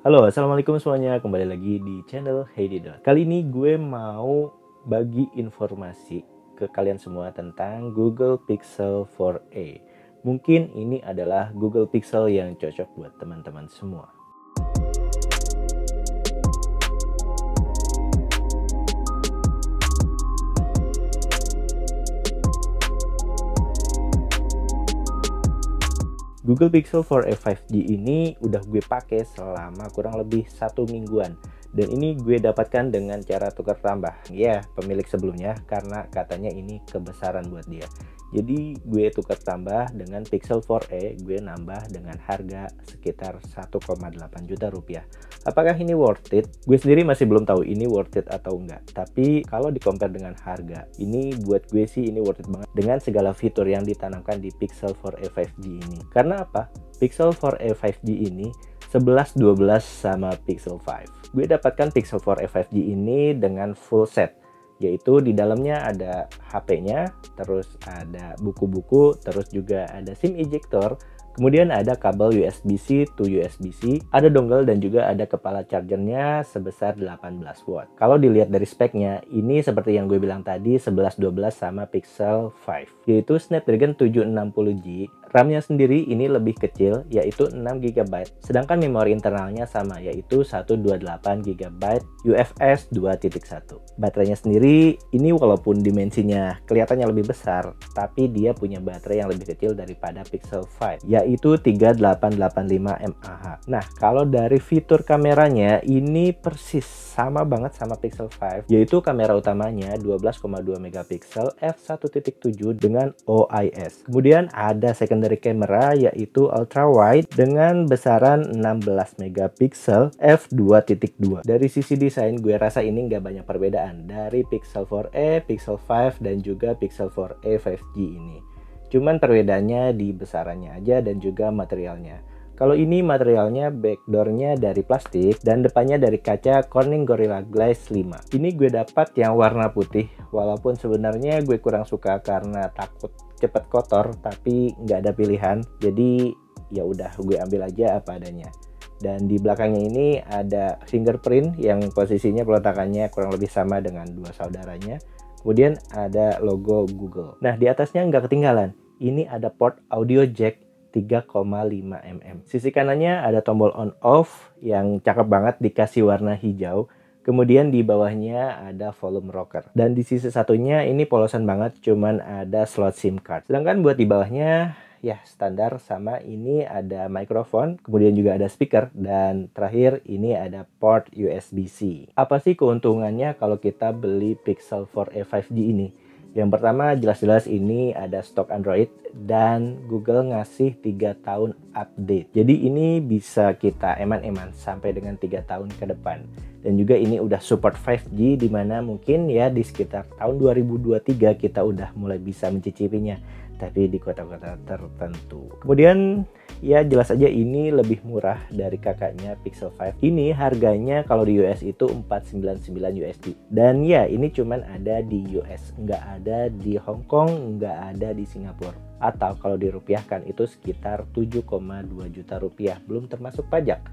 Halo, assalamualaikum semuanya. Kembali lagi di channel Hey Didot. Kali ini gue mau bagi informasi ke kalian semua tentang Google Pixel 4a. Mungkin ini adalah Google Pixel yang cocok buat teman-teman semua. Google Pixel 4a 5G ini udah gue pakai selama kurang lebih 1 mingguan. Dan ini gue dapatkan dengan cara tukar tambah. Ya, pemilik sebelumnya karena katanya ini kebesaran buat dia. Jadi gue tukar tambah dengan Pixel 4a, gue nambah dengan harga sekitar 1,8 juta rupiah. Apakah ini worth it? Gue sendiri masih belum tahu ini worth it atau enggak. Tapi kalau di compare dengan harga, ini buat gue sih ini worth it banget dengan segala fitur yang ditanamkan di Pixel 4a 5G ini. Karena apa? Pixel 4a 5G ini 11-12 sama Pixel 5. Gue dapatkan Pixel 4a 5G ini dengan full set, yaitu di dalamnya ada HP-nya, terus ada buku-buku, terus juga ada SIM ejector, kemudian ada kabel USB-C to USB-C, ada dongle dan juga ada kepala chargernya sebesar 18 watt. Kalau dilihat dari speknya, ini seperti yang gue bilang tadi 11-12 sama Pixel 5, yaitu Snapdragon 760G. RAM-nya sendiri ini lebih kecil, yaitu 6GB, sedangkan memori internalnya sama, yaitu 128GB UFS 2.1. Baterainya sendiri ini walaupun dimensinya kelihatannya lebih besar, tapi dia punya baterai yang lebih kecil daripada Pixel 5, yaitu 3885 mAh. Nah, kalau dari fitur kameranya ini persis sama banget sama Pixel 5, yaitu kamera utamanya 12,2 megapiksel f1.7 dengan OIS. Kemudian ada secondary camera yaitu ultra wide dengan besaran 16 megapiksel f2.2. Dari sisi desain gue rasa ini nggak banyak perbedaan dari Pixel 4a, Pixel 5 dan juga Pixel 4a 5G ini. Cuman perbedaannya di besarannya aja dan juga materialnya. Kalau ini materialnya backdoornya dari plastik dan depannya dari kaca Corning Gorilla Glass 5. Ini gue dapat yang warna putih, walaupun sebenarnya gue kurang suka karena takut cepet kotor, tapi nggak ada pilihan. Jadi ya udah gue ambil aja apa adanya. Dan di belakangnya ini ada fingerprint yang posisinya peletakannya kurang lebih sama dengan dua saudaranya. Kemudian ada logo Google. Nah, di atasnya nggak ketinggalan. Ini ada port audio jack 3,5 mm. Sisi kanannya ada tombol on off yang cakep banget dikasih warna hijau. Kemudian di bawahnya ada volume rocker. Dan di sisi satunya ini polosan banget, cuman ada slot SIM card. Sedangkan buat di bawahnya ya standar sama, ini ada mikrofon, kemudian juga ada speaker, dan terakhir ini ada port USB-C. Apa sih keuntungannya kalau kita beli Pixel 4a 5G ini? Yang pertama jelas-jelas ini ada stok Android dan Google ngasih 3 tahun update. Jadi ini bisa kita eman-eman sampai dengan 3 tahun ke depan. Dan juga ini udah support 5G dimana mungkin ya di sekitar tahun 2023 kita udah mulai bisa mencicipinya. Tapi di kota-kota tertentu. Kemudian ya jelas aja ini lebih murah dari kakaknya Pixel 5. Ini harganya kalau di US itu 499 USD. Dan ya ini cuman ada di US, nggak ada di Hong Kong, nggak ada di Singapura. Atau kalau dirupiahkan itu sekitar 7,2 juta rupiah, belum termasuk pajak.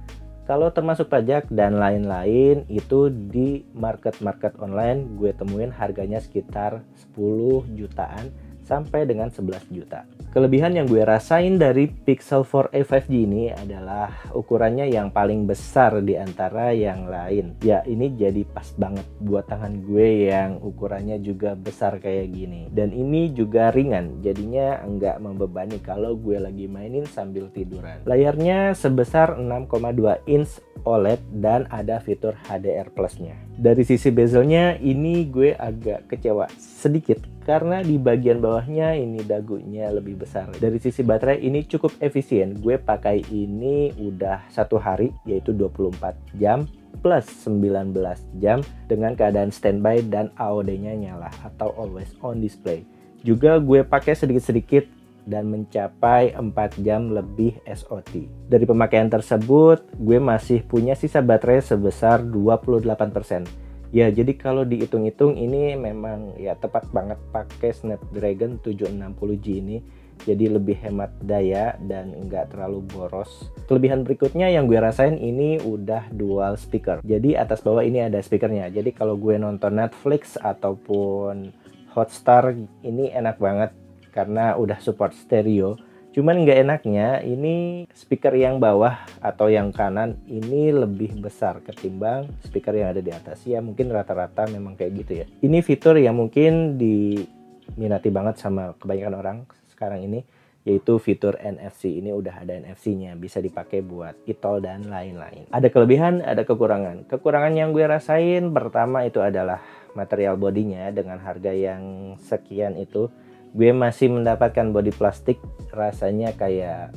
Kalau termasuk pajak dan lain-lain itu di market-market online gue temuin harganya sekitar 10 jutaan sampai dengan 11 juta. Kelebihan yang gue rasain dari Pixel 4a 5G ini adalah ukurannya yang paling besar di antara yang lain. Ya ini jadi pas banget buat tangan gue yang ukurannya juga besar kayak gini. Dan ini juga ringan, jadinya enggak membebani kalau gue lagi mainin sambil tiduran. Layarnya sebesar 6,2 inch OLED dan ada fitur HDR Plus-nya. Dari sisi bezelnya ini gue agak kecewa sedikit karena di bagian bawahnya ini dagunya lebih besar. Dari sisi baterai ini cukup efisien. Gue pakai ini udah 1 hari yaitu 24 jam plus 19 jam dengan keadaan standby dan AOD-nya nyala atau always on display. Juga gue pakai sedikit-sedikit dan mencapai 4 jam lebih SOT. Dari pemakaian tersebut, gue masih punya sisa baterai sebesar 28%. Ya, jadi kalau dihitung-hitung ini memang ya tepat banget pakai Snapdragon 760G ini. jadi lebih hemat daya dan nggak terlalu boros. Kelebihan berikutnya yang gue rasain, ini udah dual speaker. Jadi atas bawah ini ada speakernya. Jadi kalau gue nonton Netflix ataupun Hotstar ini enak banget karena udah support stereo. Cuman nggak enaknya ini speaker yang bawah atau yang kanan ini lebih besar ketimbang speaker yang ada di atas. Ya mungkin rata-rata memang kayak gitu ya. Ini fitur yang mungkin diminati banget sama kebanyakan orang sekarang ini, yaitu fitur NFC. Ini udah ada NFC-nya, bisa dipakai buat e-tol dan lain-lain. Ada kelebihan, ada kekurangan. Kekurangan yang gue rasain pertama itu adalah material bodinya. Dengan harga yang sekian itu, gue masih mendapatkan bodi plastik, rasanya kayak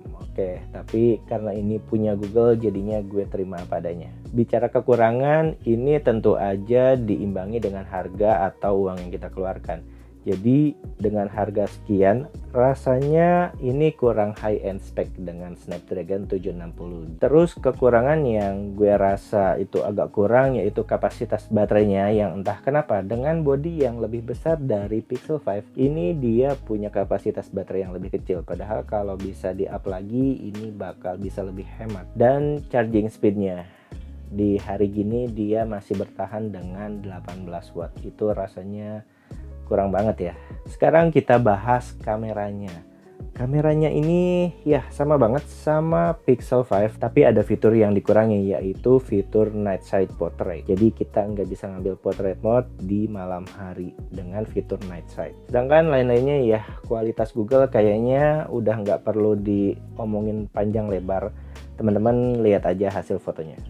oke, tapi karena ini punya Google jadinya gue terima apa adanya. Bicara kekurangan, ini tentu aja diimbangi dengan harga atau uang yang kita keluarkan. Jadi dengan harga sekian rasanya ini kurang high end spec dengan Snapdragon 760. Terus kekurangan yang gue rasa itu agak kurang yaitu kapasitas baterainya, yang entah kenapa dengan bodi yang lebih besar dari Pixel 5 ini dia punya kapasitas baterai yang lebih kecil. Padahal kalau bisa di-up lagi ini bakal bisa lebih hemat. Dan charging speednya di hari gini dia masih bertahan dengan 18 watt. Itu rasanya kurang banget ya. Sekarang kita bahas kameranya. Kameranya ini ya sama banget sama Pixel 5, tapi ada fitur yang dikurangi, yaitu fitur night sight portrait. Jadi kita nggak bisa ngambil portrait mode di malam hari dengan fitur night sight. Sedangkan lain-lainnya ya kualitas Google kayaknya udah nggak perlu diomongin panjang lebar. Teman-teman lihat aja hasil fotonya.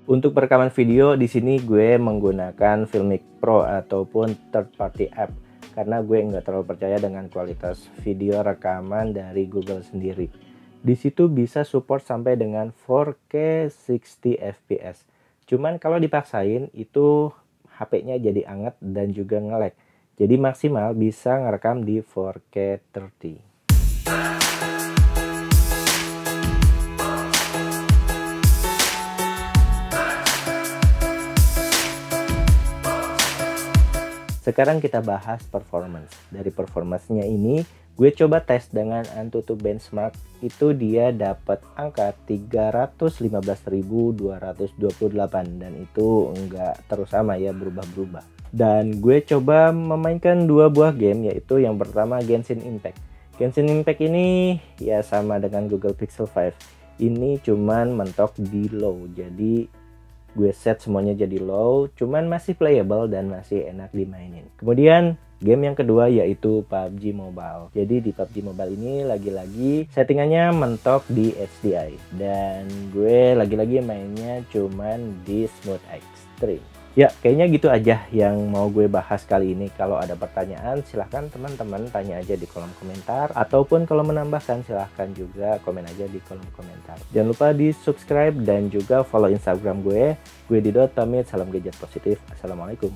Untuk perekaman video di sini gue menggunakan Filmic Pro ataupun third party app karena gue nggak terlalu percaya dengan kualitas video rekaman dari Google sendiri. Di situ bisa support sampai dengan 4K 60 fps. Cuman kalau dipaksain itu HP-nya jadi anget dan juga nge-lag. Jadi maksimal bisa ngerekam di 4K 30. Sekarang kita bahas performance. Dari performance-nya ini, gue coba tes dengan Antutu Benchmark. Itu dia dapat angka 315.228 dan itu enggak terus sama ya, berubah-berubah. Dan gue coba memainkan dua buah game, yaitu yang pertama Genshin Impact. Genshin Impact ini ya sama dengan Google Pixel 5. Ini cuman mentok di low, jadi gue set semuanya jadi low, cuman masih playable dan masih enak dimainin. Kemudian game yang kedua yaitu PUBG Mobile. Jadi di PUBG Mobile ini lagi-lagi settingannya mentok di HDI dan gue lagi-lagi mainnya cuman di Smooth Extreme. Ya kayaknya gitu aja yang mau gue bahas kali ini. Kalau ada pertanyaan silahkan teman-teman tanya aja di kolom komentar, ataupun kalau menambahkan silahkan juga komen aja di kolom komentar. Jangan lupa di subscribe dan juga follow Instagram gue Didot pamit, salam gadget positif. Assalamualaikum.